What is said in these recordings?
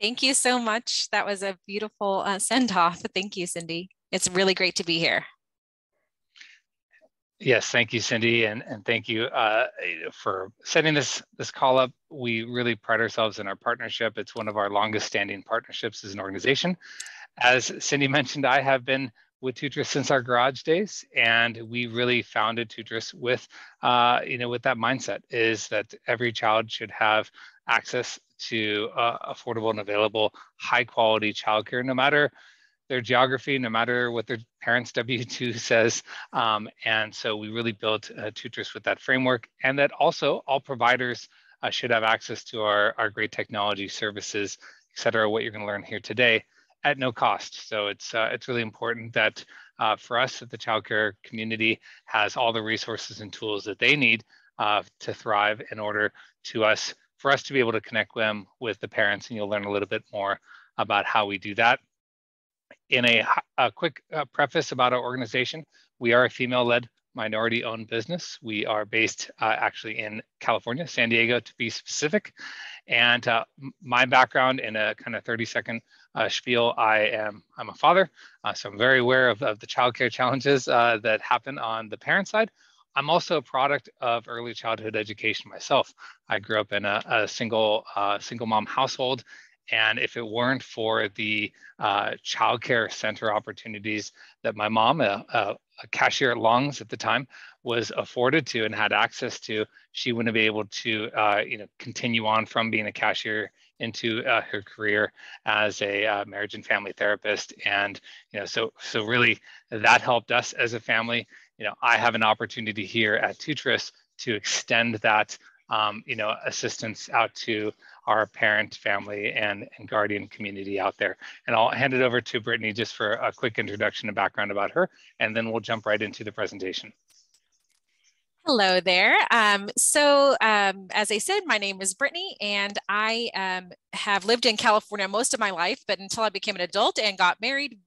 Thank you so much. That was a beautiful send off. Thank you, Cindy. It's really great to be here. Yes, thank you, Cindy, and thank you for setting this call up. We really pride ourselves in our partnership. It's one of our longest standing partnerships as an organization. As Cindy mentioned, I have been with TOOTRiS since our garage days, and we really founded TOOTRiS with, with that mindset is that every child should have access to affordable and available, high quality childcare, no matter their geography, no matter what their parents' W-2 says. And so we really built TOOTRiS with that framework, and that also all providers should have access to our great technology services, et cetera, what you're going to learn here today at no cost. So it's really important that for us, that the childcare community has all the resources and tools that they need to thrive in order for us to be able to connect them with the parents. And you'll learn a little bit more about how we do that. In a quick preface about our organization, we are a female-led, minority-owned business. We are based actually in California, San Diego to be specific. And my background, in a kind of 30-second spiel, I'm a father, so I'm very aware of the childcare challenges that happen on the parent side. I'm also a product of early childhood education myself. I grew up in a single mom household. And if it weren't for the childcare center opportunities that my mom, a cashier at Long's at the time, was afforded to and had access to, she wouldn't be able to, continue on from being a cashier into her career as a marriage and family therapist. And so really that helped us as a family. I have an opportunity here at TOOTRiS to extend that assistance out to our parent, family, and guardian community out there. And I'll hand it over to Brittney just for a quick introduction and background about her, and then we'll jump right into the presentation. Hello there. As I said, my name is Brittney, and I have lived in California most of my life, but until I became an adult and got married,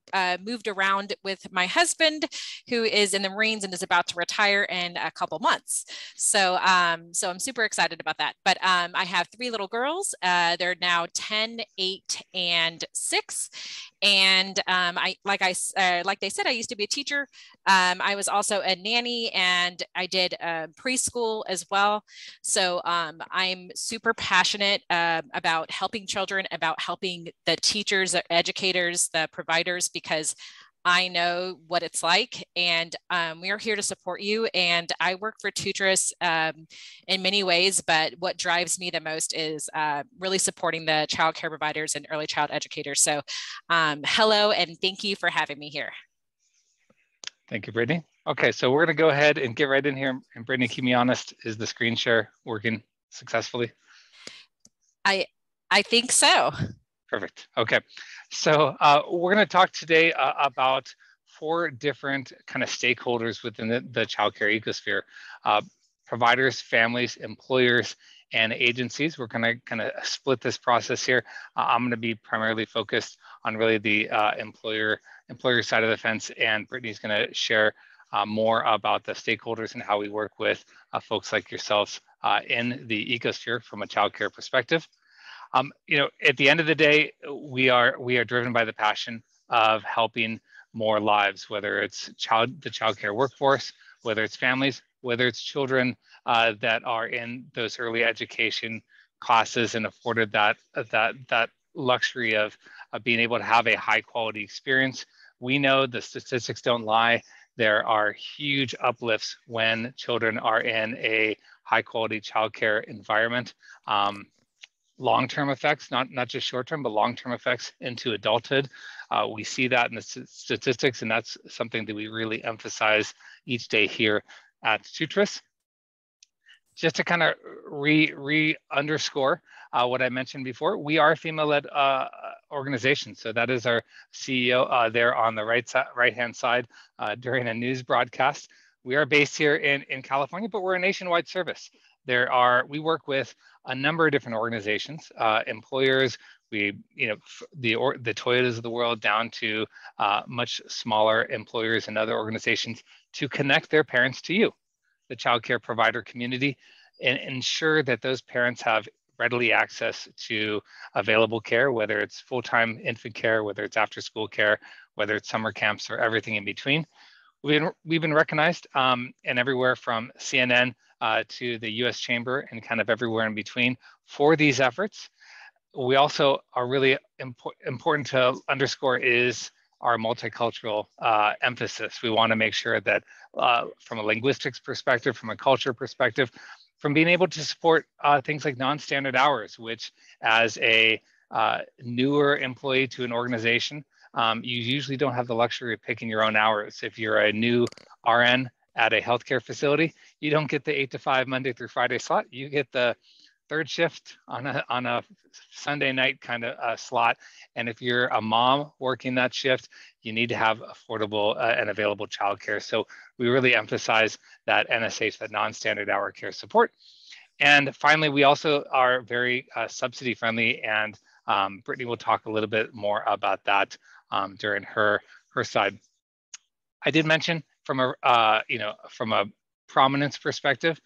moved around with my husband, who is in the Marines and is about to retire in a couple months. So I'm super excited about that. But I have 3 little girls. They're now 10, 8, and 6. And like they said, I used to be a teacher. I was also a nanny, and I did preschool as well. So I'm super passionate about helping children, about helping the teachers, the educators, the providers, because I know what it's like, and we are here to support you. And I work for TOOTRiS in many ways, but what drives me the most is really supporting the child care providers and early child educators. So hello, and thank you for having me here. Thank you, Brittney. Okay, so we're going to go ahead and get right in here. And Brittney, keep me honest, is the screen share working successfully? I think so. Perfect. Okay, so we're going to talk today about 4 different kind of stakeholders within the childcare ecosphere: providers, families, employers, and agencies. We're going to kind of split this process here. I'm going to be primarily focused on really the employer side of the fence, and Brittney's going to share more about the stakeholders and how we work with folks like yourselves in the ecosphere from a childcare perspective. At the end of the day, we are driven by the passion of helping more lives, whether it's the childcare workforce, whether it's families, whether it's children that are in those early education classes and afforded that luxury of being able to have a high quality experience. We know the statistics don't lie. There are huge uplifts when children are in a high quality childcare environment. Long-term effects, not just short-term, but long-term effects into adulthood. We see that in the statistics, and that's something that we really emphasize each day here at TOOTRiS. Just to kind of underscore what I mentioned before, we are a female-led organization. So that is our CEO there on the right-hand side during a news broadcast. We are based here in California, but we're a nationwide service. We work with a number of different organizations, employers, the Toyotas of the world, down to much smaller employers and other organizations, to connect their parents to you, the childcare provider community, and ensure that those parents have readily access to available care, whether it's full-time infant care, whether it's after-school care, whether it's summer camps, or everything in between. We've been recognized and everywhere from CNN to the US Chamber and kind of everywhere in between for these efforts. We also are really important to underscore is our multicultural emphasis. We want to make sure that from a linguistics perspective, from a culture perspective, from being able to support things like non-standard hours, which as a newer employee to an organization, you usually don't have the luxury of picking your own hours. If you're a new RN at a healthcare facility, you don't get the 8 to 5 Monday through Friday slot. You get the third shift on a Sunday night kind of slot. And if you're a mom working that shift, you need to have affordable and available childcare. So we really emphasize that NSH, that non-standard hour care support. And finally, we also are very subsidy friendly, and Brittney will talk a little bit more about that during her side. I did mention from a from a prominence perspective,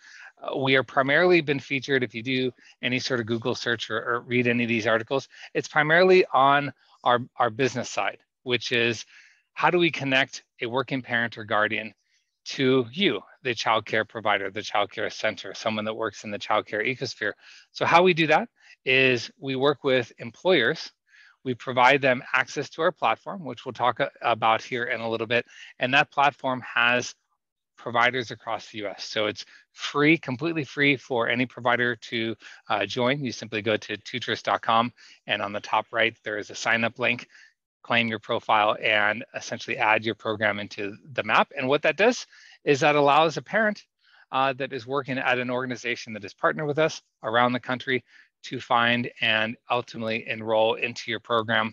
we are primarily been featured, if you do any sort of Google search or read any of these articles, it's primarily on our business side, which is how do we connect a working parent or guardian to you, the childcare provider, the childcare center, someone that works in the childcare ecosphere. So how we do that is we work with employers. We provide them access to our platform, which we'll talk about here in a little bit. And that platform has providers across the US. So it's free, completely free for any provider to join. You simply go to TOOTRiS.com, and on the top right, there is a sign up link, claim your profile, and essentially add your program into the map. And what that does is that allows a parent that is working at an organization that is partnered with us around the country to find and ultimately enroll into your program.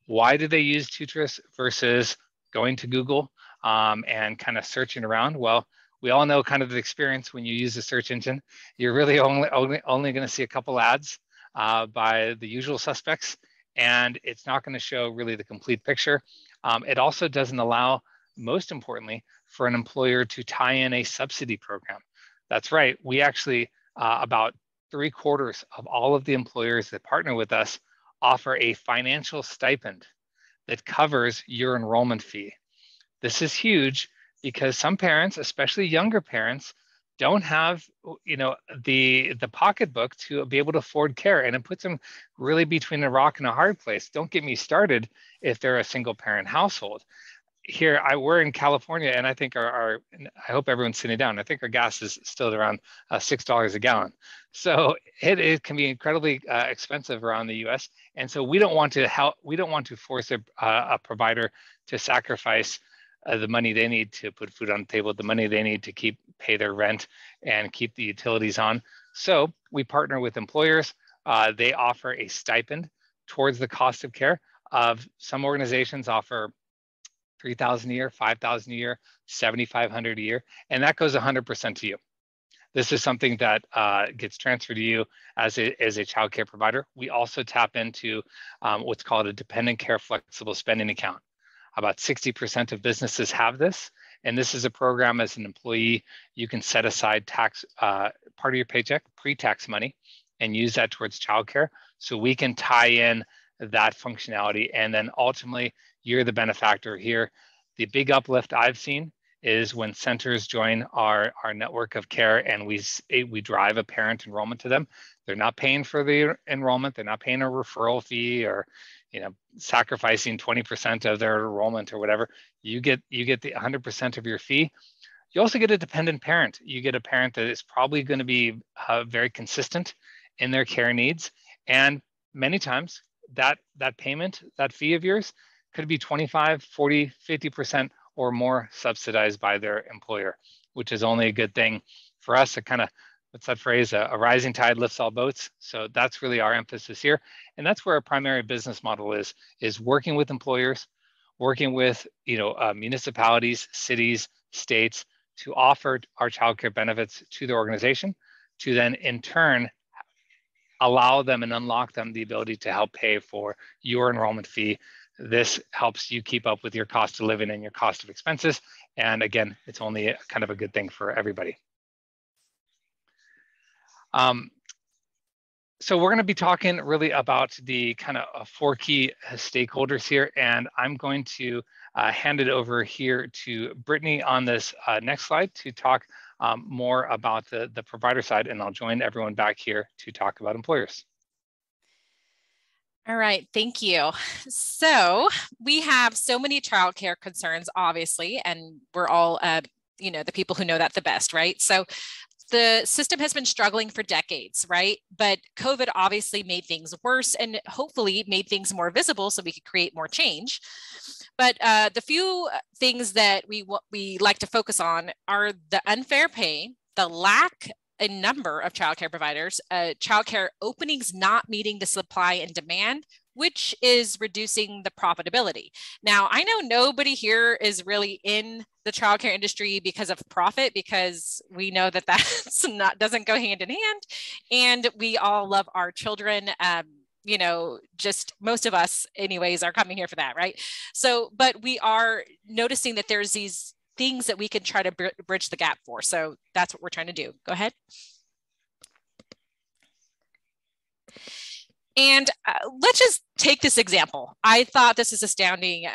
Why do they use TOOTRiS versus going to Google and kind of searching around? Well, we all know kind of the experience when you use a search engine. You're really only going to see a couple ads by the usual suspects, and it's not going to show really the complete picture. It also doesn't allow, most importantly, for an employer to tie in a subsidy program. That's right. We actually, about 3/4 of all of the employers that partner with us offer a financial stipend that covers your enrollment fee. This is huge because some parents, especially younger parents, don't have, the pocketbook to be able to afford care, and it puts them really between a rock and a hard place. Don't get me started if they're a single parent household. Here, we're in California, and I think I hope everyone's sitting down. I think our gas is still around $6 a gallon. So it can be incredibly expensive around the US. And so we don't want to force a provider to sacrifice the money they need to put food on the table, the money they need to pay their rent and keep the utilities on. So we partner with employers. They offer a stipend towards the cost of care. Some organizations offer $3,000 a year, $5,000 a year, $7,500 a year, and that goes 100% to you. This is something that gets transferred to you as a child care provider. We also tap into what's called a dependent care flexible spending account. About 60% of businesses have this, and this is a program as an employee, you can set aside tax part of your paycheck, pre-tax money, and use that towards childcare. So we can tie in that functionality, and then ultimately you're the benefactor here. The big uplift I've seen is when centers join our network of care and we drive a parent enrollment to them. They're not paying for the enrollment. They're not paying a referral fee or sacrificing 20% of their enrollment or whatever. You get the 100% of your fee. You also get a dependent parent. You get a parent that is probably going to be very consistent in their care needs. And many times that payment, that fee of yours could be 25, 40, 50% or more subsidized by their employer, which is only a good thing for us. It kind of, what's that phrase? A rising tide lifts all boats. So that's really our emphasis here. And that's where our primary business model is working with employers, working with municipalities, cities, states to offer our childcare benefits to the organization, to then in turn allow them and unlock them the ability to help pay for your enrollment fee. This helps you keep up with your cost of living and your cost of expenses. And again, it's only kind of a good thing for everybody. So we're going to be talking really about the kind of 4 key stakeholders here, and I'm going to hand it over here to Brittney on this next slide to talk more about the provider side, and I'll join everyone back here to talk about employers. All right, thank you. So we have so many childcare concerns, obviously, and we're all, the people who know that the best, right? So the system has been struggling for decades, right? But COVID obviously made things worse and hopefully made things more visible so we could create more change. But the few things that we like to focus on are the unfair pay, the lack a number of childcare providers, childcare openings not meeting the supply and demand, which is reducing the profitability. Now, I know nobody here is really in the childcare industry because of profit, because we know that doesn't go hand in hand, and we all love our children. Just most of us anyways are coming here for that, right? So, but we are noticing that there's these things that we can try to bridge the gap for. So that's what we're trying to do. Go ahead. And let's just take this example. I thought this is astounding.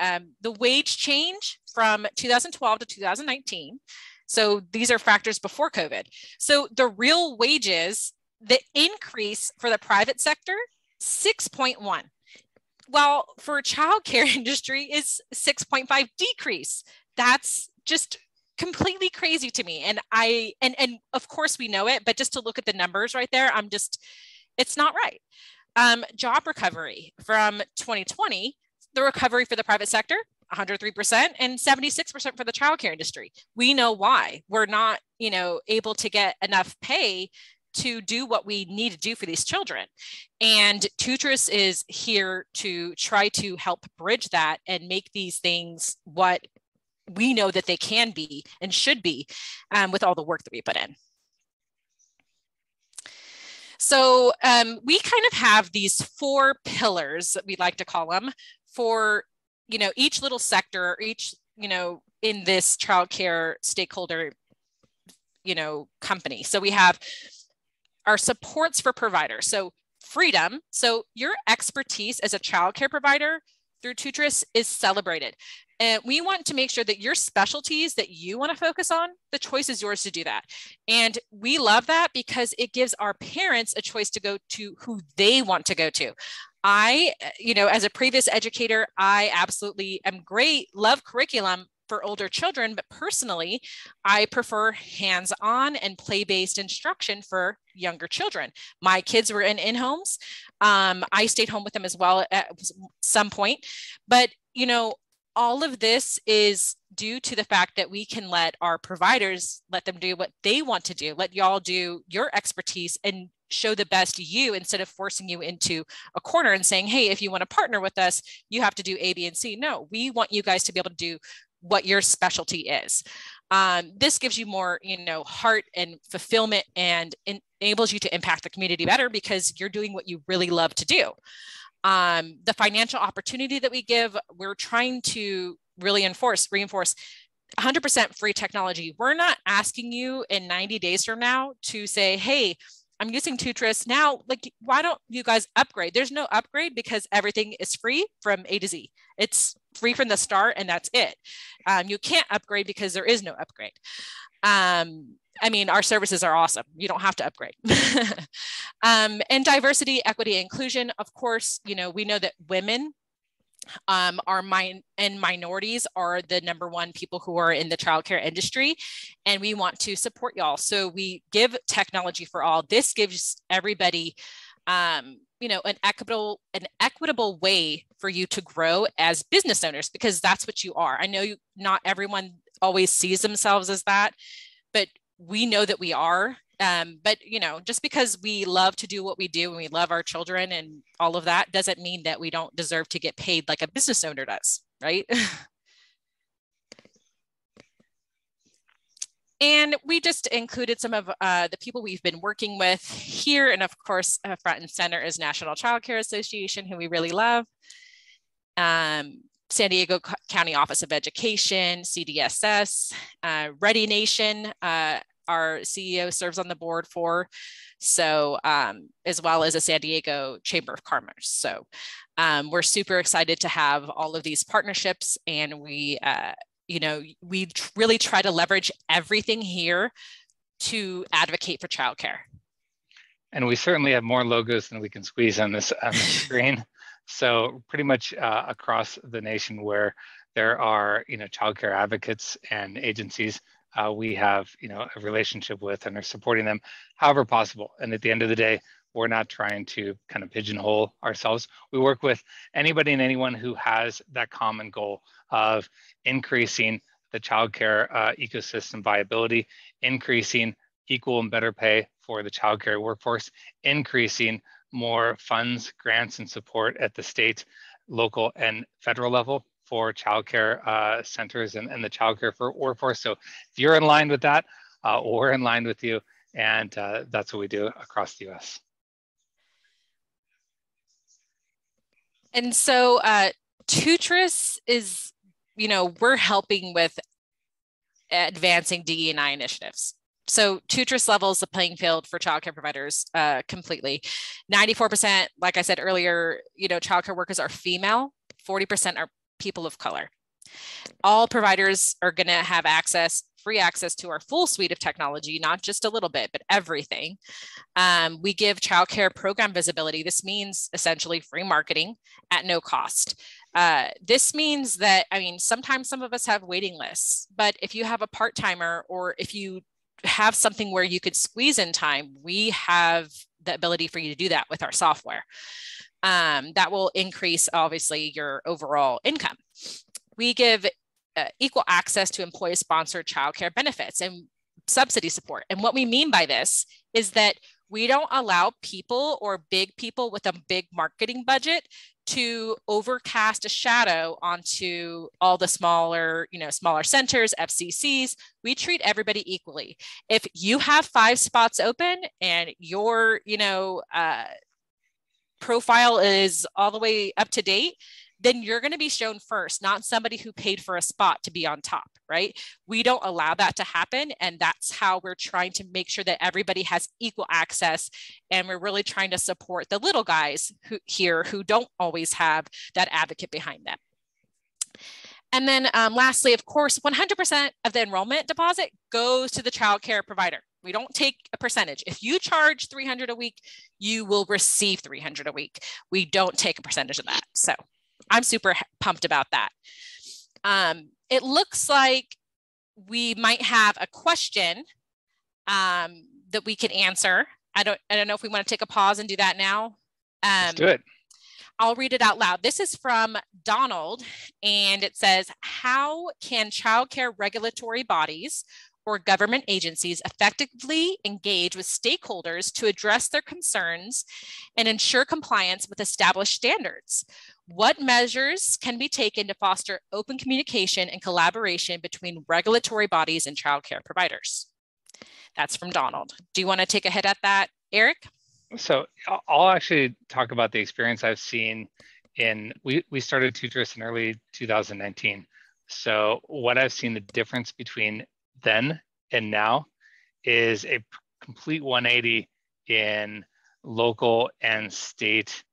The wage change from 2012 to 2019. So these are factors before COVID. So the real wages, the increase for the private sector, 6.1. Well, for childcare industry is 6.5 decrease. That's just completely crazy to me. And and of course we know it, but just to look at the numbers right there, it's not right. Job recovery from 2020, the recovery for the private sector, 103% and 76% for the childcare industry. We know why. We're not, able to get enough pay to do what we need to do for these children. And TOOTRiS is here to try to help bridge that and make these things what we know that they can be and should be with all the work that we put in. So we kind of have these 4 pillars that we like to call them for, each little sector, each, in this childcare stakeholder, company. So we have our supports for providers. So freedom. So your expertise as a childcare provider through TOOTRiS is celebrated. And we want to make sure that your specialties that you want to focus on, the choice is yours to do that. And we love that because it gives our parents a choice to go to who they want to go to. As a previous educator, I absolutely am love curriculum for older children, but personally, I prefer hands-on and play-based instruction for younger children. My kids were in in-homes. I stayed home with them as well at some point, but all of this is due to the fact that we can let our providers, let them do what they want to do, let y'all do your expertise and show the best you instead of forcing you into a corner and saying, hey, if you want to partner with us, you have to do A, B, and C. No, we want you guys to be able to do what your specialty is. This gives you more, heart and fulfillment and enables you to impact the community better because you're doing what you really love to do. The financial opportunity that we give, we're trying to really reinforce 100% free technology. We're not asking you in 90 days from now to say, hey, I'm using TOOTRiS now, why don't you guys upgrade? There's no upgrade because everything is free from A to Z. It's free from the start and that's it. You can't upgrade because there is no upgrade. Our services are awesome. You don't have to upgrade. And diversity, equity, and inclusion. Of course, we know that women and minorities are the #1 people who are in the childcare industry, and we want to support y'all. So we give technology for all. This gives everybody, an equitable way for you to grow as business owners, because that's what you are. I know not everyone always sees themselves as that, but we know that we are. But just because we love to do what we do and we love our children and all of that doesn't mean that we don't deserve to get paid like a business owner does, right? And we just included some of the people we've been working with here. And of course, front and center is National Childcare Association, who we really love. San Diego County Office of Education, CDSS, Ready Nation, our CEO serves on the board for. So as well as a San Diego Chamber of Commerce. So we're super excited to have all of these partnerships, and we really try to leverage everything here to advocate for childcare. And we certainly have more logos than we can squeeze on this screen. So pretty much across the nation where there are, childcare advocates and agencies, we have, a relationship with and are supporting them however possible. And at the end of the day, we're not trying to kind of pigeonhole ourselves. We work with anybody and anyone who has that common goal of increasing the childcare ecosystem viability, increasing equal and better pay for the childcare workforce, increasing more funds, grants, and support at the state, local, and federal level for childcare centers and the childcare for workforce. So if you're in line with that, we're in line with you, and that's what we do across the U.S. And so TOOTRiS is, we're helping with advancing DE&I initiatives. So TOOTRiS levels the playing field for childcare providers completely. 94%, like I said earlier, childcare workers are female, 40% are people of color. All providers are going to have free access to our full suite of technology, not just a little bit, but everything. We give childcare program visibility. This means essentially free marketing at no cost. This means that, sometimes some of us have waiting lists, but if you have a part-timer or if you have something where you could squeeze in time, we have the ability for you to do that with our software. That will increase, obviously, your overall income. We give equal access to employer-sponsored childcare benefits and subsidy support. And what we mean by this is that we don't allow people or big people with a big marketing budget to overcast a shadow onto all the smaller centers, FCCs. We treat everybody equally. If you have 5 spots open and your, profile is all the way up to date, then you're going to be shown first, not somebody who paid for a spot to be on top, right? We don't allow that to happen. And that's how we're trying to make sure that everybody has equal access. And we're really trying to support the little guys who don't always have that advocate behind them. And then lastly, of course, 100% of the enrollment deposit goes to the childcare provider. We don't take a percentage. If you charge $300 a week, you will receive $300 a week. We don't take a percentage of that. So I'm super pumped about that. It looks like we might have a question that we can answer. I don't know if we want to take a pause and do that now. Let's do it. I'll read it out loud. This is from Donald, and it says, how can childcare regulatory bodies or government agencies effectively engage with stakeholders to address their concerns and ensure compliance with established standards? What measures can be taken to foster open communication and collaboration between regulatory bodies and childcare providers? That's from Donald. Do you want to take a hit at that, Eric? So I'll actually talk about the experience I've seen we started TOOTRiS in early 2019. So what I've seen the difference between then and now is a complete 180 in local and state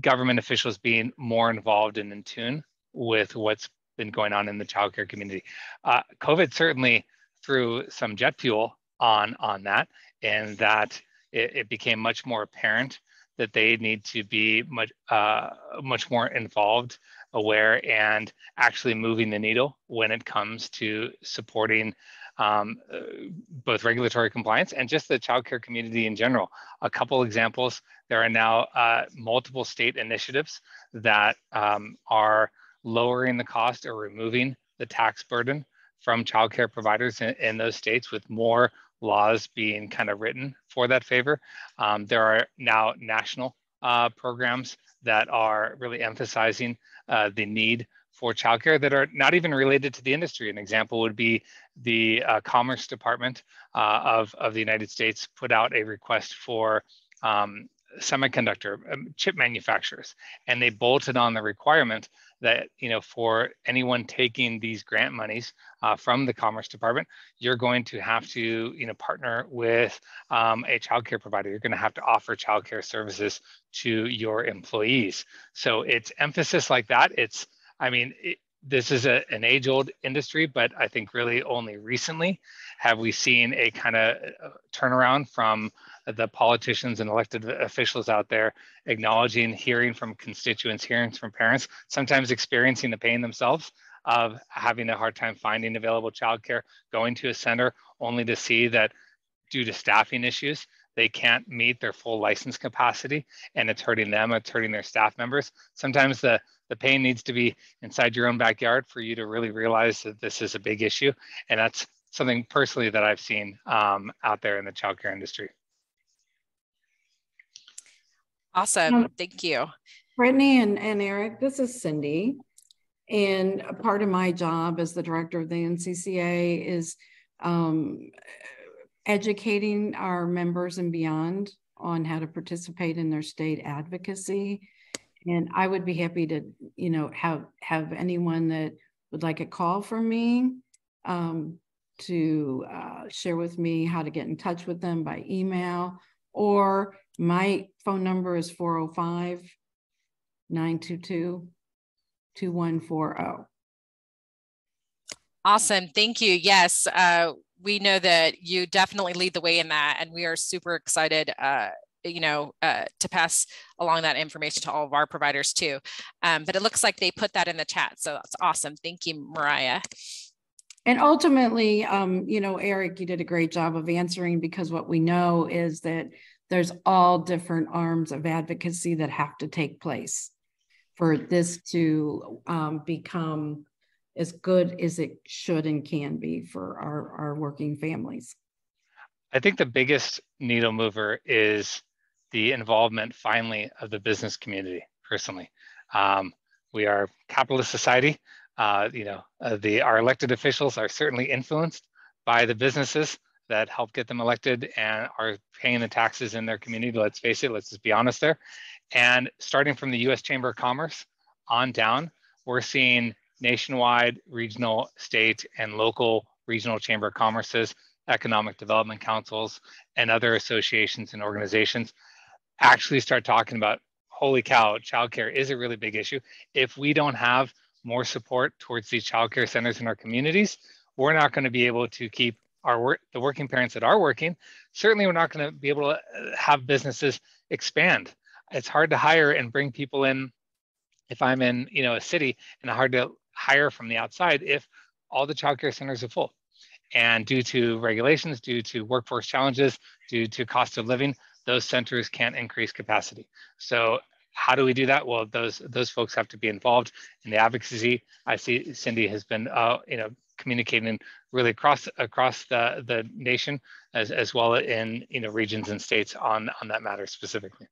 government officials being more involved and in tune with what's been going on in the childcare community. COVID certainly threw some jet fuel on that, and that it became much more apparent that they need to be much more involved, aware, and actually moving the needle when it comes to supporting both regulatory compliance and just the childcare community in general. A couple examples: there are now multiple state initiatives that are lowering the cost or removing the tax burden from childcare providers in those states, with more laws being kind of written for that favor. There are now national programs that are really emphasizing the need for childcare that are not even related to the industry. An example would be the Commerce Department of the United States put out a request for semiconductor chip manufacturers, and they bolted on the requirement that, for anyone taking these grant monies from the Commerce Department, you're going to have to, partner with a childcare provider. You're going to have to offer childcare services to your employees. So it's emphasis like that. This is an age-old industry, but I think really only recently have we seen a kind of turnaround from the politicians and elected officials out there acknowledging, hearing from constituents, hearing from parents, sometimes experiencing the pain themselves of having a hard time finding available childcare, going to a center only to see that due to staffing issues, they can't meet their full license capacity, and it's hurting them, it's hurting their staff members. Sometimes the pain needs to be inside your own backyard for you to really realize that this is a big issue. And that's something personally that I've seen out there in the childcare industry. Awesome, thank you. Brittney and Eric, this is Cindy. And a part of my job as the director of the NCCA is educating our members and beyond on how to participate in their state advocacy. And I would be happy to, have anyone that would like a call from me to share with me how to get in touch with them by email, or my phone number is 405-922-2140. Awesome, thank you. Yes, we know that you definitely lead the way in that, and we are super excited to pass along that information to all of our providers too. But it looks like they put that in the chat, so that's awesome. Thank you, Mariah. And ultimately, Eric, you did a great job of answering, because what we know is that there's all different arms of advocacy that have to take place for this to become as good as it should and can be for our working families. I think the biggest needle mover is the involvement finally of the business community. Personally, we are a capitalist society. Our elected officials are certainly influenced by the businesses that help get them elected and are paying the taxes in their community. Let's face it, let's just be honest there. And starting from the U.S. Chamber of Commerce on down, we're seeing nationwide, regional, state, and local regional chamber of commerces, economic development councils, and other associations and organizations actually start talking about, holy cow, childcare is a really big issue. If we don't have more support towards these childcare centers in our communities, we're not going to be able to keep the working parents that are working. Certainly, we're not going to be able to have businesses expand. It's hard to hire and bring people in. If I'm in, a city, and hard to hire from the outside if all the childcare centers are full. And due to regulations, due to workforce challenges, due to cost of living, those centers can't increase capacity. So how do we do that? Well, those folks have to be involved in the advocacy. I see Cindy has been, communicating really across the nation, as well in regions and states on that matter specifically.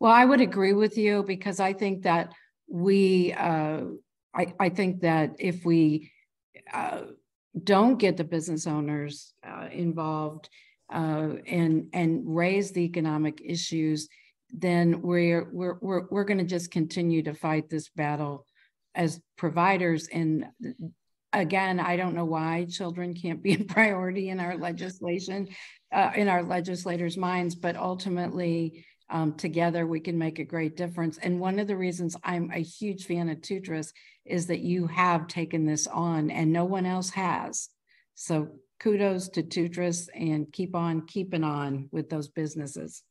Well, I would agree with you, because I think that I think that if we don't get the business owners involved and raise the economic issues, then we're going to just continue to fight this battle as providers. And again, I don't know why children can't be a priority in our legislation, in our legislators' minds, but ultimately, together we can make a great difference. And one of the reasons I'm a huge fan of TOOTRiS is that you have taken this on and no one else has. So kudos to TOOTRiS, and keep on keeping on with those businesses.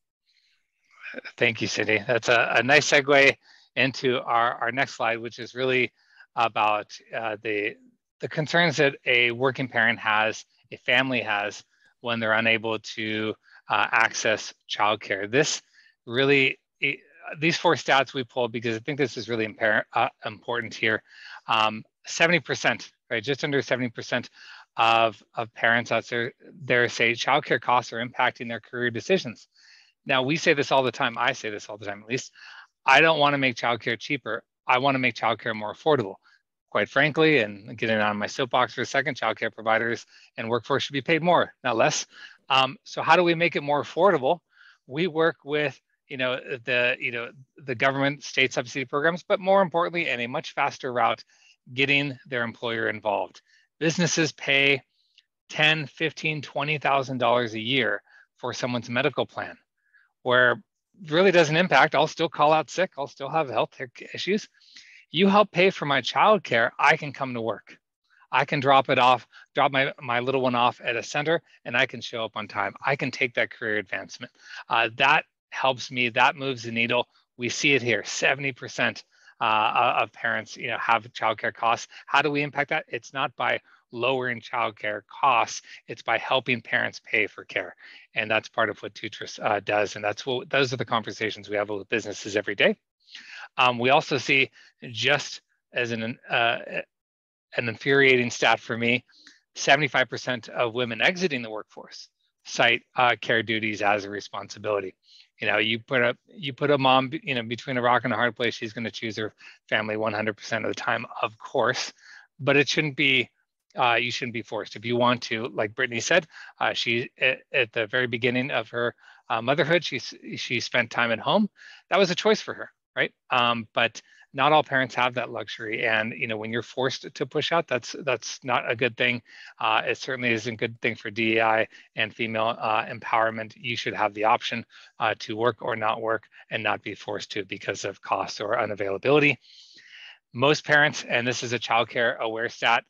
Thank you, Cindy. That's a nice segue into our next slide, which is really about the concerns that a working parent has, a family has, when they're unable to access childcare. This really, these four stats we pulled because I think this is really important here. 70%, right? Just under 70% of parents out there say childcare costs are impacting their career decisions. Now, we say this all the time. I say this all the time, at least. I don't want to make childcare cheaper. I want to make childcare more affordable. Quite frankly, and getting on my soapbox for a second, childcare providers and workforce should be paid more, not less. So how do we make it more affordable? We work with, the government state subsidy programs, but more importantly, and a much faster route, getting their employer involved. Businesses pay $10, $15, $20,000 a year for someone's medical plan, where really doesn't impact. I'll still call out sick. I'll still have health issues. You help pay for my childcare, I can come to work. I can drop my little one off at a center, and I can show up on time. I can take that career advancement. That helps me. That moves the needle. We see it here. 70% of parents, have childcare costs. How do we impact that? It's not by lowering childcare costs. It's by helping parents pay for care, and that's part of what TOOTRiS does. And those are the conversations we have with businesses every day. We also see, just as an infuriating stat for me, 75% of women exiting the workforce cite care duties as a responsibility. You put a mom, between a rock and a hard place, she's going to choose her family 100% of the time, of course, but it shouldn't be. You shouldn't be forced. If you want to, like Brittney said, she at the very beginning of her motherhood, she spent time at home. That was a choice for her, right? But not all parents have that luxury, and when you're forced to push out, that's not a good thing. It certainly isn't a good thing for DEI and female empowerment. You should have the option to work or not work, and not be forced to because of cost or unavailability. Most parents, and this is a childcare aware stat,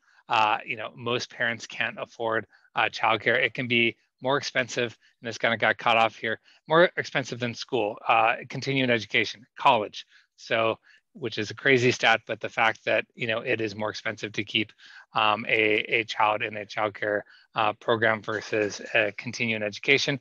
most parents can't afford childcare. It can be more expensive, and this kind of got cut off here, more expensive than school, continuing education, college. So, which is a crazy stat, but the fact that, it is more expensive to keep a child in a childcare program versus continuing education.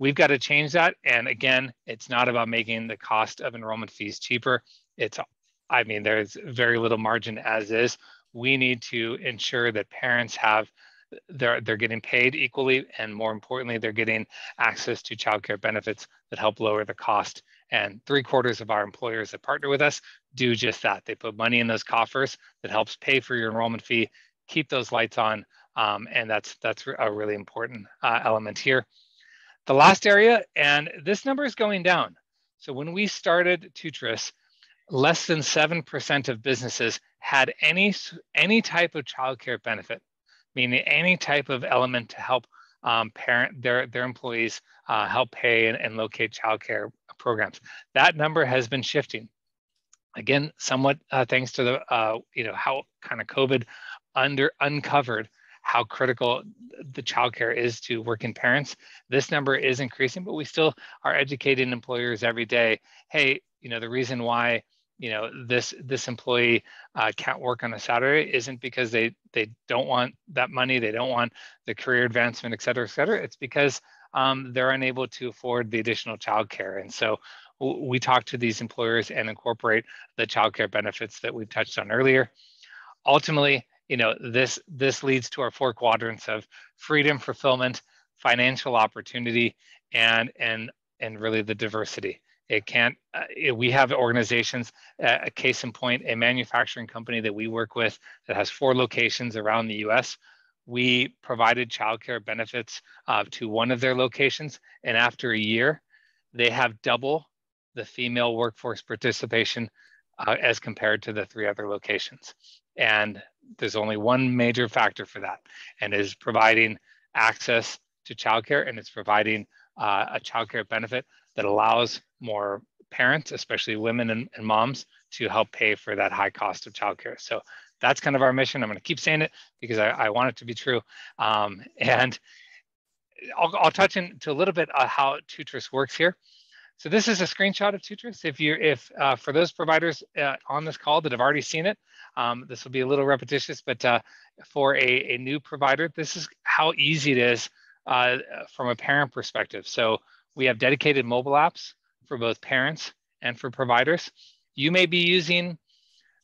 We've got to change that. And again, it's not about making the cost of enrollment fees cheaper. There's very little margin as is. We need to ensure that parents they're getting paid equally, and more importantly, they're getting access to childcare benefits that help lower the cost. And 3/4 of our employers that partner with us do just that. They put money in those coffers that helps pay for your enrollment fee, keep those lights on, and that's a really important element here. The last area, and this number is going down. So when we started TOOTRiS, less than 7% of businesses had any type of childcare benefit, meaning any type of element to help their employees help pay and locate childcare programs. That number has been shifting. Again, somewhat thanks to the how kind of COVID uncovered how critical the childcare is to working parents. This number is increasing, but we still are educating employers every day. Hey, the reason why this employee can't work on a Saturday isn't because they don't want that money, they don't want the career advancement, et cetera, et cetera. It's because they're unable to afford the additional childcare. And so we talk to these employers and incorporate the childcare benefits that we've touched on earlier. Ultimately, this leads to our 4 quadrants of freedom, fulfillment, financial opportunity, and really the diversity. It can't. We have organizations. A case in point, a manufacturing company that we work with that has 4 locations around the U.S. We provided childcare benefits to one of their locations, and after a year, they have double the female workforce participation as compared to the 3 other locations. And there's only one major factor for that, and is providing access to childcare, and it's providing a childcare benefit that allows more parents, especially women and moms, to help pay for that high cost of childcare. So that's kind of our mission. I'm going to keep saying it because I want it to be true. And I'll touch into a little bit how TOOTRiS works here. So this is a screenshot of TOOTRiS. If for those providers on this call that have already seen it, this will be a little repetitious, but for a new provider, this is how easy it is from a parent perspective. So we have dedicated mobile apps for both parents and for providers. You may be using,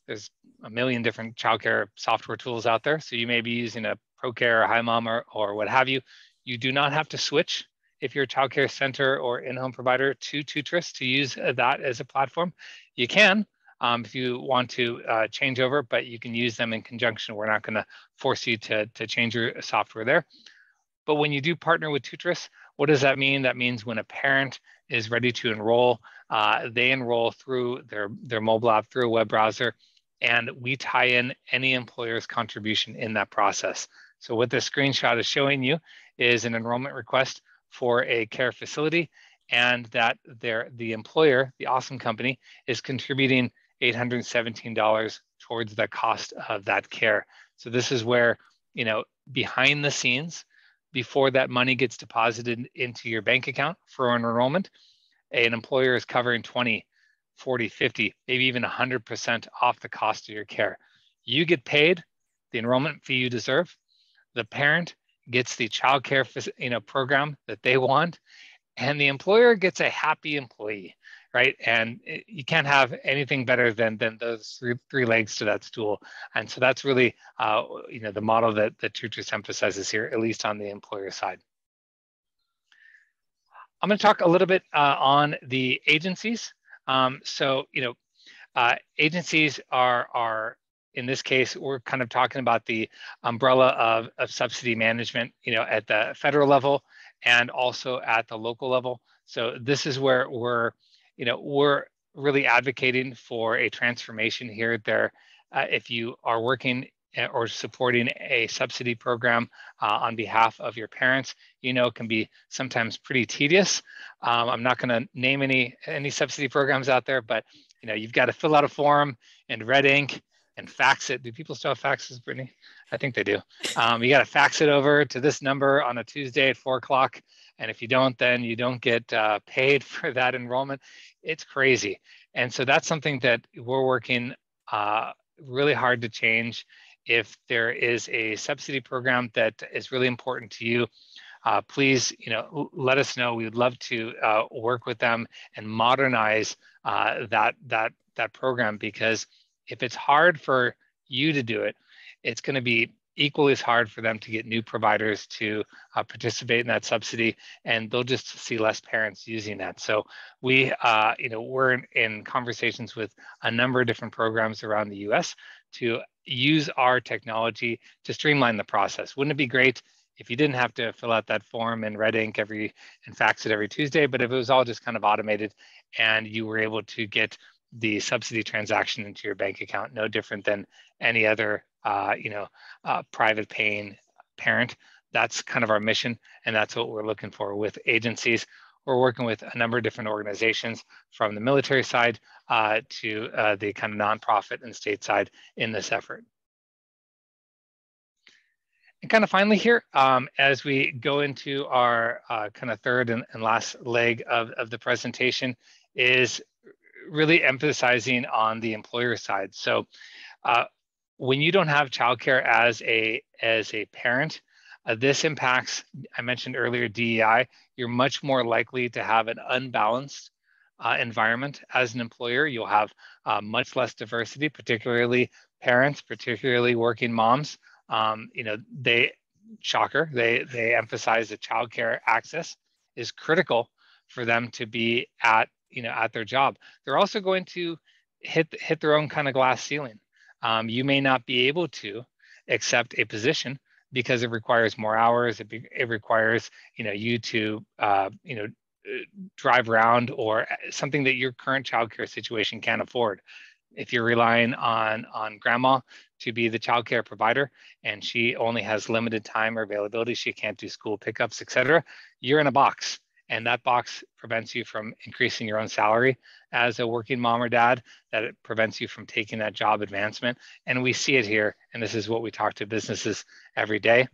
there's a million different childcare software tools out there. So you may be using a ProCare or HiMom or what have you. You do not have to switch if you're a childcare center or in-home provider to TOOTRiS to use that as a platform. You can if you want to change over, but you can use them in conjunction. We're not going to force you to change your software there. But when you do partner with TOOTRiS, What does that mean? That means when a parent is ready to enroll, they enroll through their mobile app, through a web browser, and we tie in any employer's contribution in that process. So what this screenshot is showing you is an enrollment request for a care facility, and that the employer, the awesome company, is contributing $817 towards the cost of that care. So this is where, behind the scenes, before that money gets deposited into your bank account for an enrollment, an employer is covering 20, 40, 50, maybe even 100% off the cost of your care. You get paid the enrollment fee you deserve. The parent gets the childcare program that they want, and the employer gets a happy employee, right? And you can't have anything better than those three legs to that stool. And so that's really the model that TOOTRiS emphasizes here, at least on the employer side. I'm going to talk a little bit on the agencies. Agencies are, in this case, we're kind of talking about the umbrella of subsidy management, at the federal level and also at the local level. So this is where we're really advocating for a transformation here. If you are working or supporting a subsidy program on behalf of your parents, can be sometimes pretty tedious. I'm not going to name any subsidy programs out there, but you've got to fill out a form in red ink and fax it. Do people still have faxes, Brittney? I think they do. You got to fax it over to this number on a Tuesday at 4 o'clock. And if you don't, then you don't get paid for that enrollment. It's crazy. And so that's something that we're working really hard to change. If there is a subsidy program that is really important to you, please, let us know. We would love to work with them and modernize that program, because if it's hard for you to do it, it's going to be equally as hard for them to get new providers to participate in that subsidy, and they'll just see less parents using that. So we're in conversations with a number of different programs around the US to use our technology to streamline the process. Wouldn't it be great if you didn't have to fill out that form in red ink and fax it every Tuesday, but if it was all just kind of automated and you were able to get the subsidy transaction into your bank account, no different than any other private paying parent. That's kind of our mission, and that's what we're looking for with agencies. We're working with a number of different organizations, from the military side to the kind of nonprofit and state side in this effort. And kind of finally here, as we go into our kind of third and last leg of the presentation, is really emphasizing on the employer side. So when you don't have childcare as a parent, this impacts, I mentioned earlier, DEI. You're much more likely to have an unbalanced environment as an employer. You'll have much less diversity, particularly parents, particularly working moms. They emphasize that childcare access is critical for them to be at their job. They're also going to hit their own kind of glass ceiling. You may not be able to accept a position because it requires more hours. It requires you to drive around, or something that your current childcare situation can't afford. If you're relying on grandma to be the childcare provider and she only has limited time or availability, she can't do school pickups, etc., you're in a box. And that box prevents you from increasing your own salary as a working mom or dad. That it prevents you from taking that job advancement. And we see it here. And this is what we talk to businesses every day.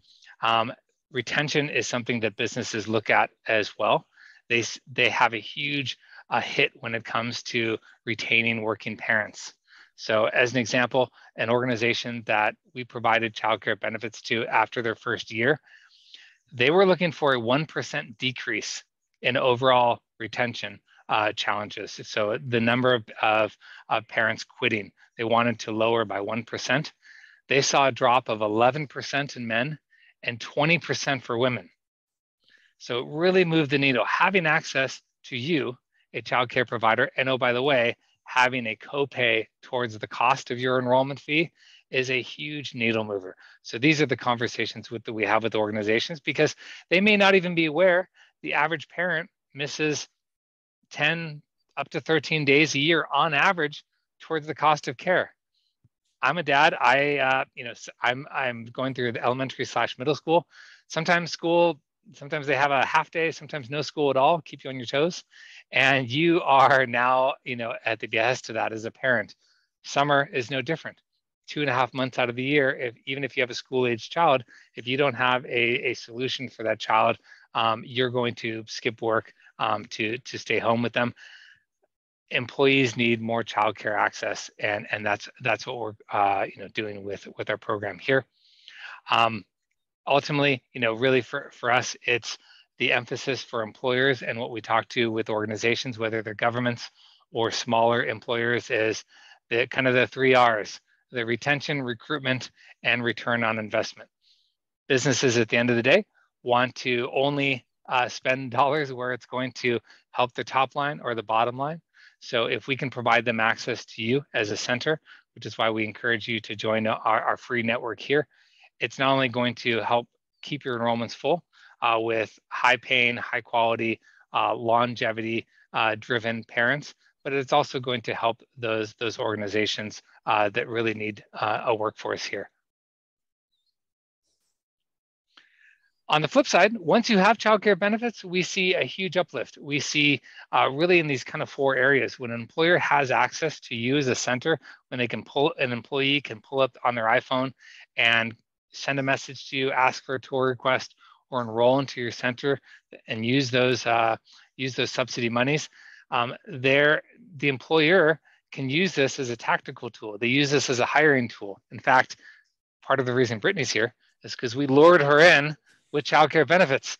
Retention is something that businesses look at as well. They have a huge hit when it comes to retaining working parents. So as an example, an organization that we provided childcare benefits to after their first year, they were looking for a 1% decrease in overall retention challenges. So the number of parents quitting, they wanted to lower by 1%. They saw a drop of 11% in men and 20% for women. So it really moved the needle. Having access to you, a childcare provider, and oh, by the way, having a copay towards the cost of your enrollment fee is a huge needle mover. So these are the conversations that we have with organizations, because they may not even be aware the average parent misses 10 up to 13 days a year on average towards the cost of care. I'm a dad. I'm going through the elementary/middle school. Sometimes they have a half day, sometimes no school at all, keep you on your toes. And you are now, at the behest of that as a parent. Summer is no different. 2.5 months out of the year, even if you have a school-age child, if you don't have a solution for that child, you're going to skip work to stay home with them. Employees need more childcare access, and that's what we're doing with our program here. Ultimately, really for us, it's the emphasis for employers, and what we talk to with organizations, whether they're governments or smaller employers, is the kind of the 3 R's: the retention, recruitment, and return on investment. Businesses at the end of the day want to only spend dollars where it's going to help the top line or the bottom line. So if we can provide them access to you as a center, which is why we encourage you to join our free network here, it's not only going to help keep your enrollments full with high paying, high quality, longevity driven parents, but it's also going to help those organizations that really need a workforce here. On the flip side, once you have childcare benefits, we see a huge uplift. We see really in these kind of 4 areas: when an employer has access to you as a center, when an employee can pull up on their iPhone and send a message to you, ask for a tour request, or enroll into your center and use those subsidy monies. The employer can use this as a tactical tool. They use this as a hiring tool. In fact, part of the reason Brittney's here is because we lured her in with childcare benefits.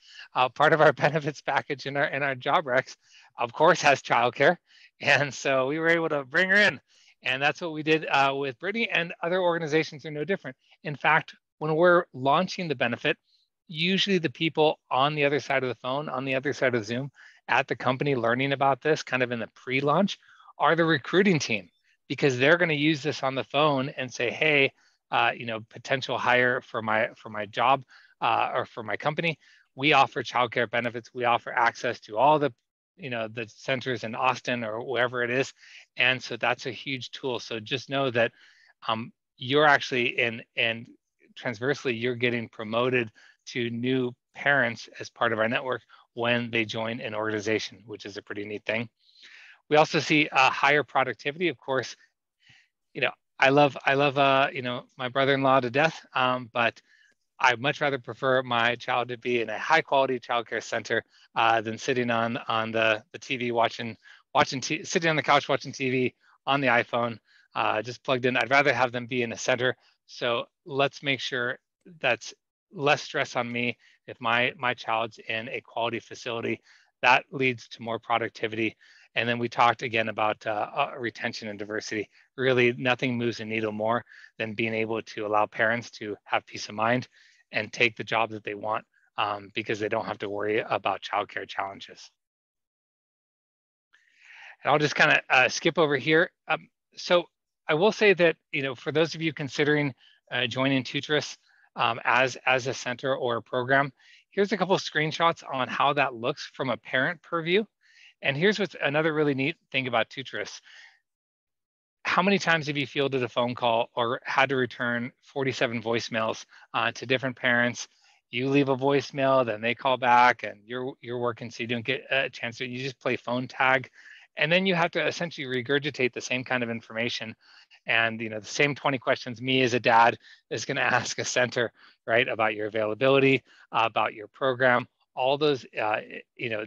Part of our benefits package in our job recs, of course, has childcare, and so we were able to bring her in, and that's what we did with Brittney. And other organizations are no different. In fact, when we're launching the benefit, usually the people on the other side of the phone, on the other side of Zoom, at the company learning about this, kind of in the pre-launch, are the recruiting team, because they're going to use this on the phone and say, hey, potential hire for my job or for my company, we offer childcare benefits. We offer access to all the centers in Austin or wherever it is. And so that's a huge tool. So just know that you're actually and transversely, you're getting promoted to new parents as part of our network when they join an organization, which is a pretty neat thing. We also see higher productivity. Of course, I love my brother-in-law to death, but I'd much rather prefer my child to be in a high-quality childcare center than sitting on the TV sitting on the couch watching TV on the iPhone, just plugged in. I'd rather have them be in a center. So let's make sure that's less stress on me if my child's in a quality facility. That leads to more productivity. And then we talked again about retention and diversity. Really, nothing moves the needle more than being able to allow parents to have peace of mind and take the job that they want because they don't have to worry about childcare challenges. And I'll just kind of skip over here. So I will say that, for those of you considering joining TOOTRiS as a center or a program, here's a couple of screenshots on how that looks from a parent purview. And here's what's another really neat thing about TOOTRiS. How many times have you fielded a phone call or had to return 47 voicemails to different parents? You leave a voicemail, then they call back, and you're working, so you don't get a chance to. You just play phone tag, and then you have to essentially regurgitate the same kind of information, and the same 20 questions me as a dad is going to ask a center, right, about your availability, about your program, all those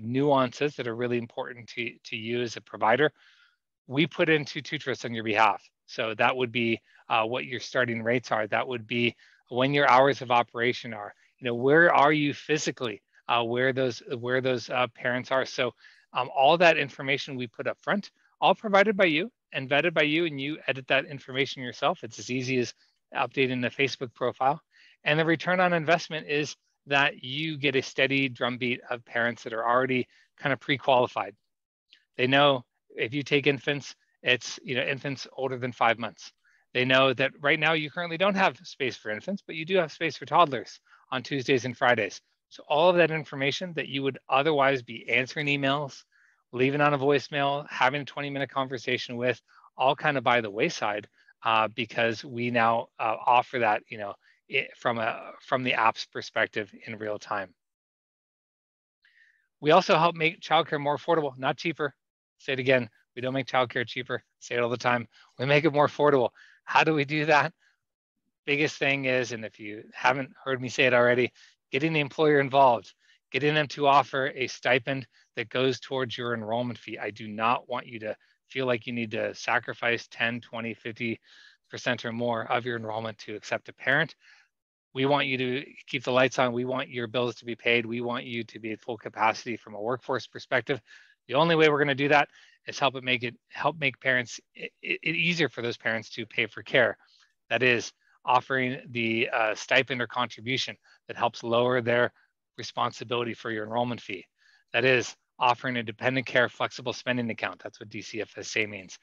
nuances that are really important to you as a provider. We put into TOOTRiS on your behalf. So that would be what your starting rates are. That would be when your hours of operation are. Where are you physically? Where those parents are. So all that information we put up front, all provided by you and vetted by you, and you edit that information yourself. It's as easy as updating the Facebook profile. And the return on investment is that you get a steady drumbeat of parents that are already kind of pre-qualified. They know if you take infants, it's infants older than 5 months. They know that right now you currently don't have space for infants, but you do have space for toddlers on Tuesdays and Fridays. So all of that information that you would otherwise be answering emails, leaving on a voicemail, having a 20-minute conversation with, all kind of by the wayside, because we now offer that, from the app's perspective in real time. We also help make childcare more affordable, not cheaper. Say it again, we don't make childcare cheaper. Say it all the time. We make it more affordable. How do we do that? Biggest thing is, and if you haven't heard me say it already, getting the employer involved, getting them to offer a stipend that goes towards your enrollment fee. I do not want you to feel like you need to sacrifice 10, 20, 50% or more of your enrollment to accept a parent. We want you to keep the lights on. We want your bills to be paid. We want you to be at full capacity from a workforce perspective. The only way we're going to do that is help make parents it easier for those parents to pay for care. That is offering the stipend or contribution that helps lower their responsibility for your enrollment fee. That is offering a dependent care flexible spending account. That's what DCFSA means,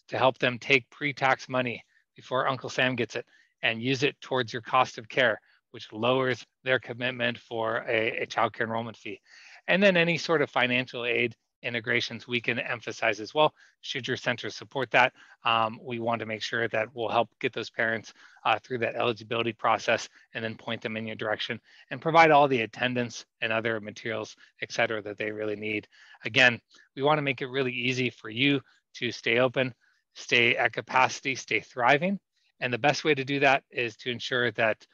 to help them take pre-tax money before Uncle Sam gets it and use it towards your cost of care, which lowers their commitment for a child care enrollment fee. And then any sort of financial aid integrations we can emphasize as well. Should your center support that, we want to make sure that we'll help get those parents through that eligibility process and then point them in your direction and provide all the attendance and other materials, et cetera, that they really need. Again, we want to make it really easy for you to stay open, stay at capacity, stay thriving. And the best way to do that is to ensure that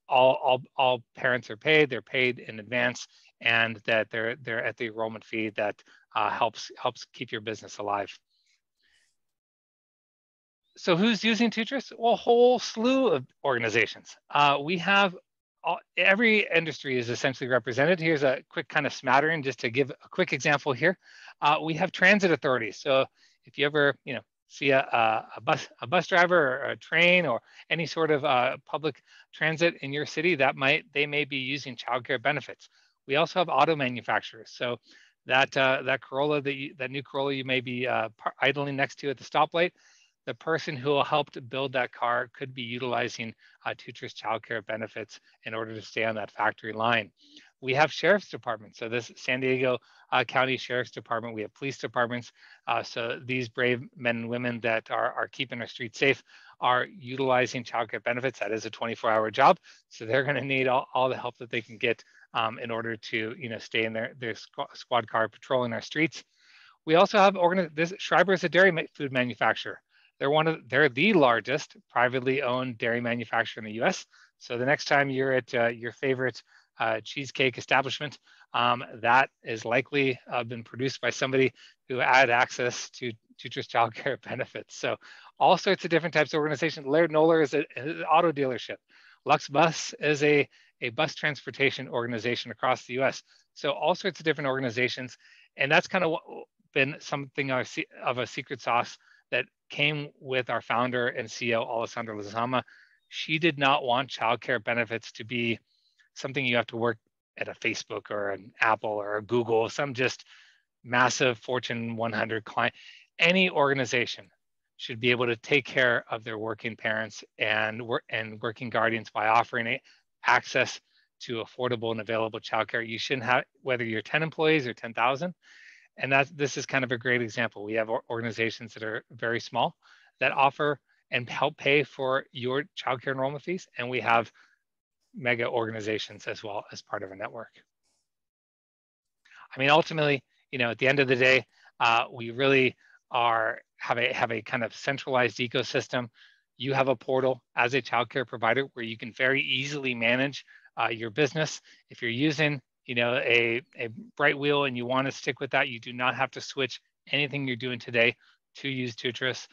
all parents are paid, they're paid in advance, and that they're at the enrollment fee that helps keep your business alive. So who's using TOOTRiS? Well, a whole slew of organizations. We have every industry is essentially represented. Here's a quick kind of smattering, just to give a quick example here. We have transit authorities. So if you ever see a bus driver or a train or any sort of public transit in your city, they may be using childcare benefits. We also have auto manufacturers. So that Corolla, that new Corolla you may be idling next to at the stoplight, the person who helped build that car could be utilizing TOOTRiS childcare benefits in order to stay on that factory line. We have sheriff's departments. So this San Diego County Sheriff's Department, we have police departments. So these brave men and women that are keeping our streets safe are utilizing childcare benefits. That is a 24-hour job. So they're going to need all the help that they can get in order to stay in their squad car patrolling our streets. We also have Schreiber is a dairy food manufacturer. They're the largest privately owned dairy manufacturer in the U.S. So the next time you're at your favorite cheesecake establishment, that is likely been produced by somebody who had access to TOOTRiS childcare benefits. So all sorts of different types of organizations. Laird Noller is an auto dealership. Lux Bus is a bus transportation organization across the U.S. So all sorts of different organizations, and that's kind of been something of a secret sauce that came with our founder and CEO, Alessandra Lizama. She did not want childcare benefits to be something you have to work at a Facebook or an Apple or a Google, some just massive Fortune 100 client. Any organization should be able to take care of their working parents and working guardians by offering access to affordable and available childcare. You shouldn't have, whether you're 10 employees or 10,000. And this is kind of a great example. We have organizations that are very small that offer and help pay for your childcare enrollment fees. And we have mega organizations as well as part of a network. I mean, ultimately, at the end of the day, we really have a kind of centralized ecosystem. You have a portal as a childcare provider where you can very easily manage your business. If you're using a bright wheel and you want to stick with that, you do not have to switch anything you're doing today to use TOOTRiS.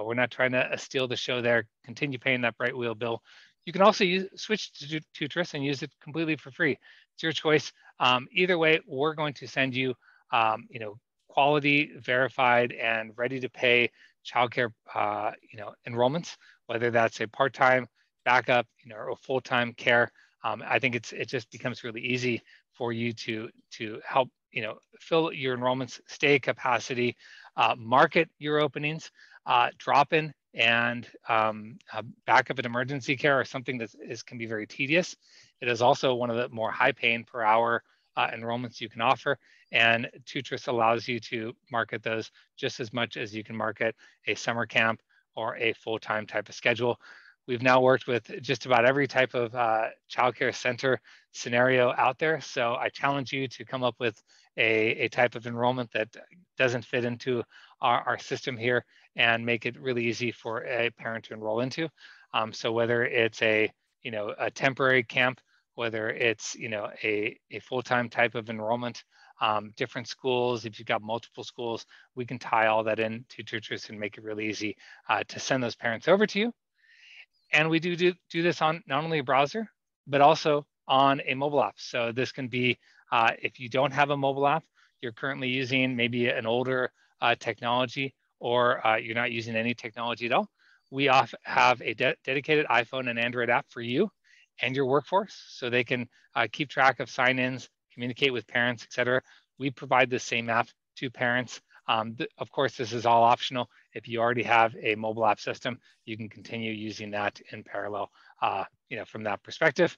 We're not trying to steal the show there. Continue paying that bright wheel bill. You can also switch to TOOTRiS and use it completely for free. It's your choice. Either way, we're going to send you, quality, verified, and ready to pay childcare, enrollments, whether that's a part-time backup, or full-time care. I think it just becomes really easy for you to help, fill your enrollments, stay at capacity, market your openings, drop in and backup and emergency care are something that can be very tedious. It is also one of the more high paying per hour enrollments you can offer. And TOOTRiS allows you to market those just as much as you can market a summer camp or a full-time type of schedule. We've now worked with just about every type of childcare center scenario out there. So I challenge you to come up with a type of enrollment that doesn't fit into our system here and make it really easy for a parent to enroll into. So whether it's a temporary camp, whether it's a full-time type of enrollment, different schools, if you've got multiple schools, we can tie all that into TOOTRiS and make it really easy to send those parents over to you. And we do this on not only a browser, but also on a mobile app. So this can be, if you don't have a mobile app, you're currently using maybe an older technology, or you're not using any technology at all, we have a dedicated iPhone and Android app for you and your workforce, so they can keep track of sign-ins, communicate with parents, et cetera. We provide the same app to parents. Of course, this is all optional. If you already have a mobile app system, you can continue using that in parallel, from that perspective.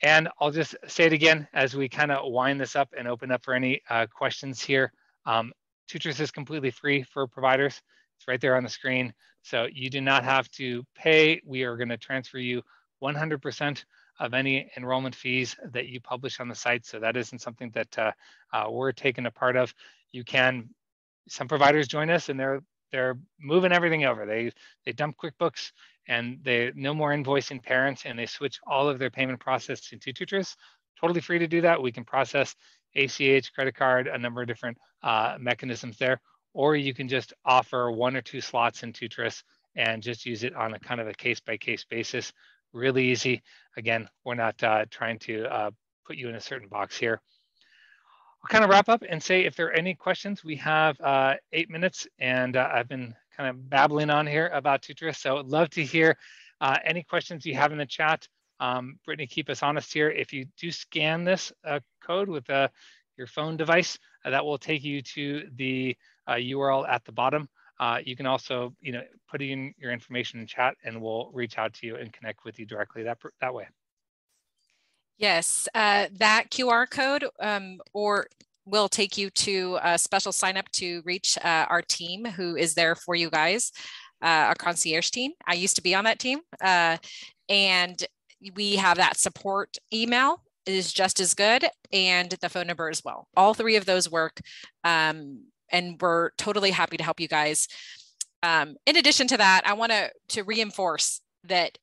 And I'll just say it again as we kind of wind this up and open up for any questions here. TOOTRiS is completely free for providers. It's right there on the screen. So you do not have to pay. We are going to transfer you 100% of any enrollment fees that you publish on the site. So that isn't something that we're taking a part of. Some providers join us and they're moving everything over. They dump QuickBooks and they no more invoicing parents, and they switch all of their payment process to TOOTRiS. Totally free to do that. We can process ACH, credit card, a number of different mechanisms there, or you can just offer 1 or 2 slots in TOOTRiS and just use it on a kind of a case-by-case basis. Really easy. Again, we're not trying to put you in a certain box here. I'll kind of wrap up and say if there are any questions. We have 8 minutes, and I've been kind of babbling on here about TOOTRiS, so I'd love to hear any questions you have in the chat. Brittney, keep us honest here. If you do scan this code with your phone device, that will take you to the URL at the bottom. You can also, put in your information in chat, and we'll reach out to you and connect with you directly that way. Yes, that QR code or will take you to a special sign up to reach our team who is there for you guys, our concierge team. I used to be on that team, and we have that support email is just as good, and the phone number as well. All 3 of those work, and we're totally happy to help you guys. In addition to that, I want to reinforce that,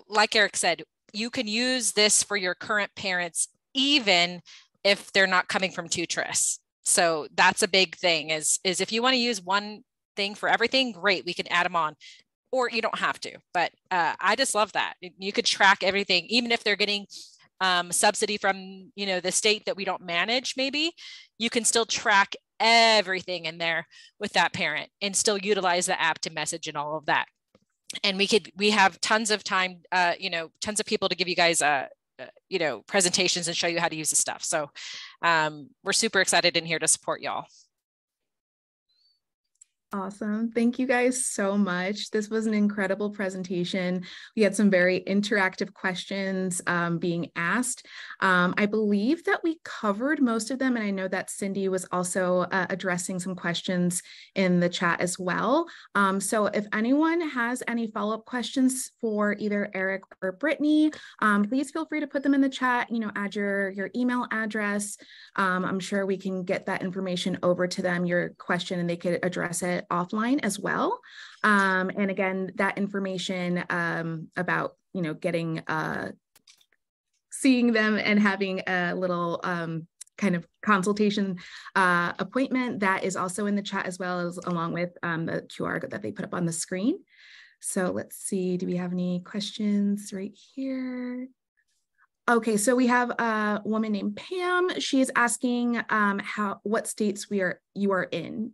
like Eric said, you can use this for your current parents, even if they're not coming from TOOTRiS. So that's a big thing is if you want to use one thing for everything, great, we can add them on, or you don't have to. But I just love that. You could track everything, even if they're getting subsidy from, the state that we don't manage, maybe you can still track everything in there with that parent and still utilize the app to message and all of that. And we have tons of time, tons of people to give you guys, presentations and show you how to use the stuff. So we're super excited in here to support y'all. Awesome. Thank you guys so much. This was an incredible presentation. We had some very interactive questions being asked. I believe that we covered most of them, and I know that Cindy was also addressing some questions in the chat as well. So if anyone has any follow-up questions for either Eric or Brittney, please feel free to put them in the chat, add your email address. I'm sure we can get that information over to them, your question, and they could address it offline as well. And again, that information about, getting, seeing them and having a little kind of consultation appointment, that is also in the chat as well, as along with the QR that they put up on the screen. So let's see, do we have any questions right here? Okay, so we have a woman named Pam. She is asking what states you are in.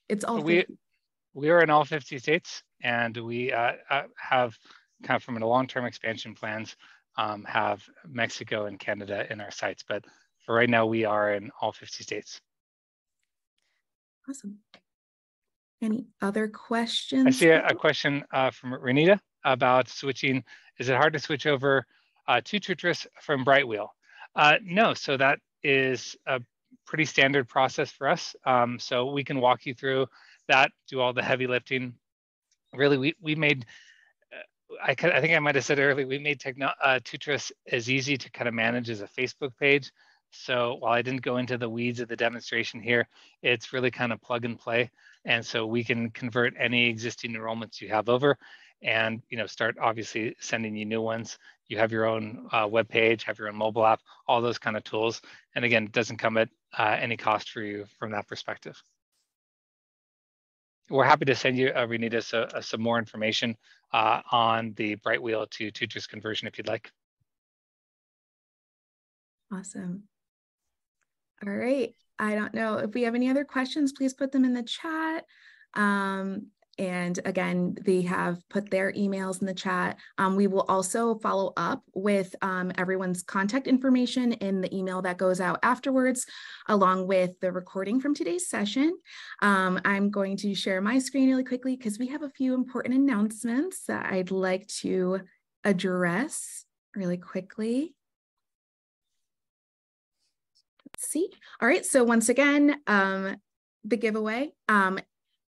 It's all we are in all 50 states, and we have kind of from a long-term expansion plans, have Mexico and Canada in our sites. But for right now, we are in all 50 states. Awesome. Any other questions? I see a question from Renita about switching. Is it hard to switch over to TOOTRiS from Brightwheel? No, so that is a pretty standard process for us. So we can walk you through that, do all the heavy lifting. Really, we made, I think I might have said earlier, we made TOOTRiS as easy to kind of manage as a Facebook page. So while I didn't go into the weeds of the demonstration here, it's really kind of plug and play. And so we can convert any existing enrollments you have over and start obviously sending you new ones. You have your own web page, have your own mobile app, all those kind of tools. And again, it doesn't come at any cost for you from that perspective. We're happy to send you, Renita, some more information on the Brightwheel to TOOTRiS conversion if you'd like. Awesome. All right. I don't know if we have any other questions, please put them in the chat. And again, they have put their emails in the chat. We will also follow up with everyone's contact information in the email that goes out afterwards, along with the recording from today's session. I'm going to share my screen really quickly because we have a few important announcements that I'd like to address really quickly. Let's see. All right, so once again, the giveaway.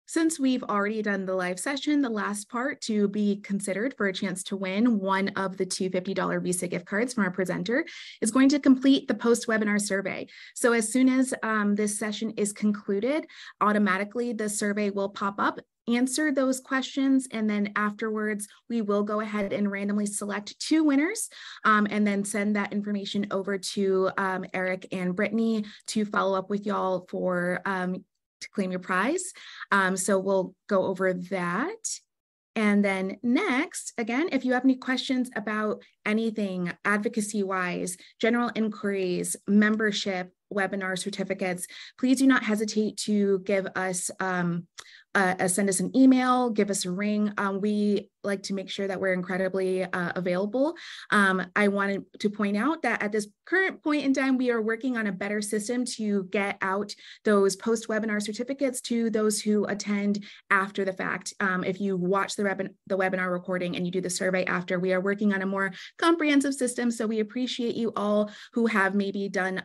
Since we've already done the live session, the last part to be considered for a chance to win one of the two $50 Visa gift cards from our presenter is going to complete the post-webinar survey. So as soon as this session is concluded, automatically the survey will pop up, answer those questions, and then afterwards we will go ahead and randomly select two winners and then send that information over to Eric and Brittney to follow up with y'all for to claim your prize. So we'll go over that. And then next, again, if you have any questions about anything advocacy-wise, general inquiries, membership, webinar certificates, please do not hesitate to give us send us an email, give us a ring. We like to make sure that we're incredibly available. I wanted to point out that at this current point in time, we are working on a better system to get out those post-webinar certificates to those who attend after the fact. If you watch the webinar recording and you do the survey after, we are working on a more comprehensive system. So we appreciate you all who have maybe done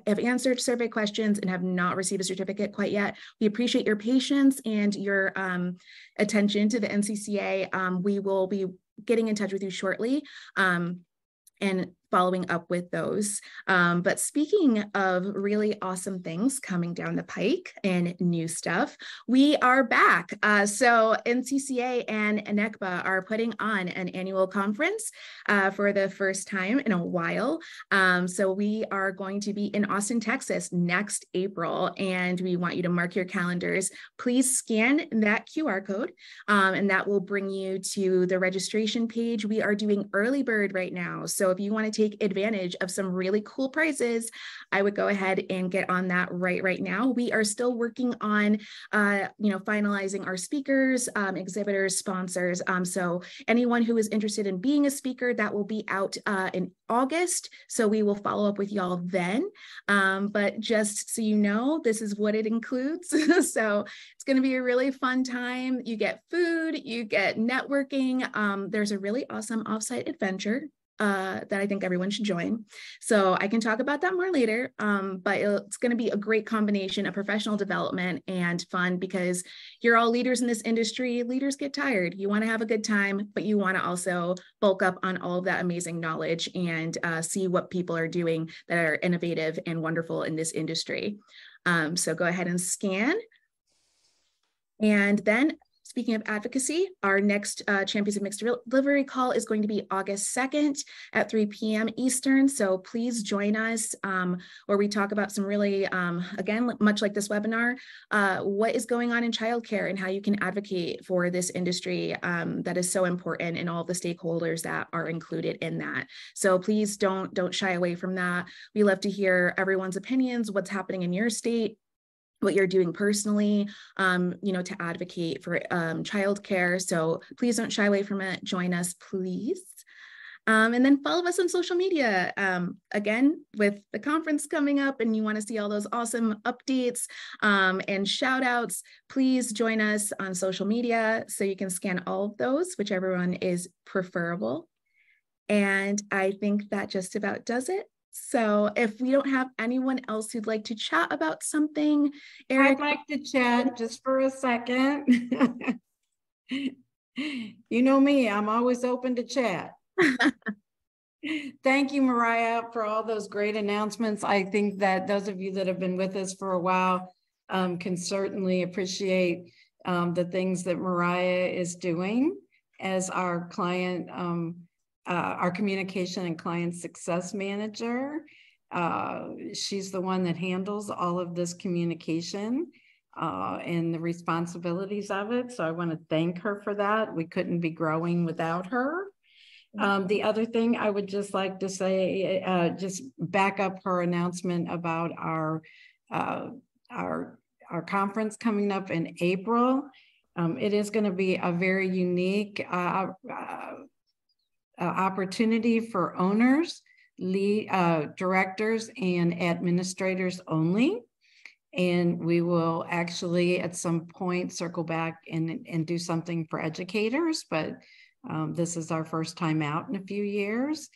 have answered survey questions and have not received a certificate quite yet. We appreciate your patience and your attention to the NCCA. We will be getting in touch with you shortly and following up with those. But speaking of really awesome things coming down the pike and new stuff, we are back. So NCCA and NECBA are putting on an annual conference for the first time in a while. So we are going to be in Austin, Texas next April, and we want you to mark your calendars. Please scan that QR code, and that will bring you to the registration page. We are doing early bird right now. So if you want to take advantage of some really cool prizes, I would go ahead and get on that right now. We are still working on, finalizing our speakers, exhibitors, sponsors. So anyone who is interested in being a speaker, that will be out in August. So we will follow up with y'all then. But just so you know, this is what it includes. So it's going to be a really fun time. You get food, you get networking. There's a really awesome offsite adventure that I think everyone should join. So I can talk about that more later, but it's going to be a great combination of professional development and fun because you're all leaders in this industry. Leaders get tired. You want to have a good time, but you want to also bulk up on all of that amazing knowledge and see what people are doing that are innovative and wonderful in this industry. So go ahead and scan. And then speaking of advocacy, our next Champions of Mixed Delivery call is going to be August 2nd at 3 p.m. Eastern. So please join us where we talk about some really, again, much like this webinar, what is going on in childcare and how you can advocate for this industry that is so important and all the stakeholders that are included in that. So please don't shy away from that. We love to hear everyone's opinions, what's happening in your state, what you're doing personally, to advocate for childcare. So please don't shy away from it. Join us, please. And then follow us on social media. Again, with the conference coming up and you want to see all those awesome updates and shout outs, please join us on social media so you can scan all of those, whichever one is preferable. And I think that just about does it. So if we don't have anyone else who'd like to chat about something, Eric. I'd like to chat just for a second. You know me, I'm always open to chat. Thank you, Mariah, for all those great announcements. I think that those of you that have been with us for a while can certainly appreciate the things that Mariah is doing as our client, our communication and client success manager. She's the one that handles all of this communication and the responsibilities of it. So I want to thank her for that. We couldn't be growing without her. The other thing I would just like to say, just back up her announcement about our conference coming up in April. It is going to be a very unique opportunity for owners, directors, and administrators only. And we will actually at some point circle back and do something for educators, but this is our first time out in a few years.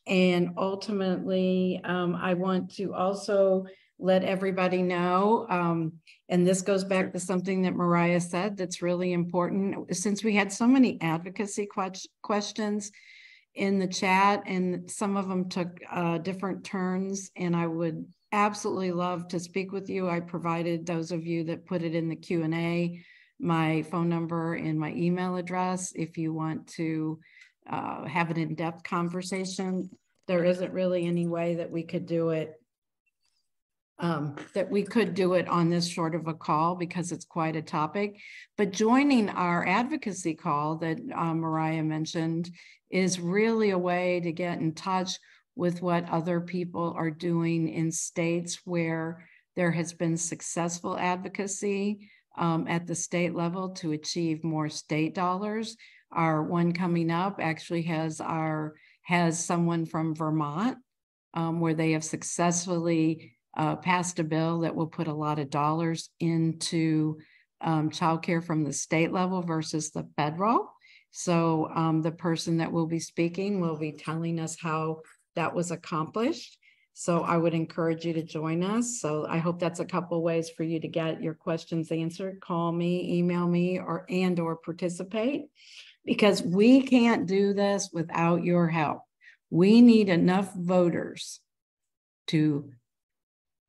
And ultimately, I want to also let everybody know, and this goes back to something that Mariah said that's really important, since we had so many advocacy questions in the chat, and some of them took different turns, and I would absolutely love to speak with you. I provided those of you that put it in the Q&A my phone number and my email address if you want to have an in-depth conversation. There isn't really any way that we could do it on this short of a call because it's quite a topic. But joining our advocacy call that Mariah mentioned is really a way to get in touch with what other people are doing in states where there has been successful advocacy at the state level to achieve more state dollars. Our one coming up actually has someone from Vermont where they have successfully passed a bill that will put a lot of dollars into childcare from the state level versus the federal. So the person that will be speaking will be telling us how that was accomplished. So I would encourage you to join us. So I hope that's a couple ways for you to get your questions answered. Call me, email me, or participate, because we can't do this without your help. We need enough voters to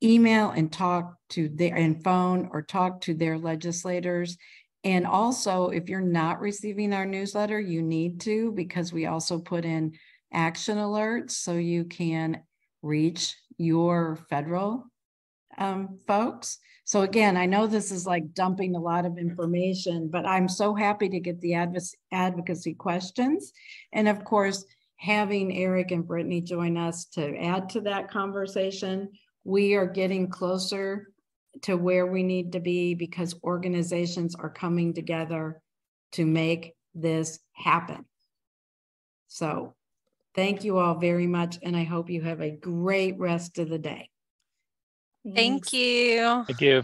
email and talk to and phone or talk to their legislators. And also, if you're not receiving our newsletter, you need to, because we also put in action alerts so you can reach your federal folks. So again, I know this is like dumping a lot of information, but I'm so happy to get the advocacy questions. And of course, having Eric and Brittney join us to add to that conversation. We are getting closer to where we need to be because organizations are coming together to make this happen. So thank you all very much, and I hope you have a great rest of the day. Thank you. Thank you.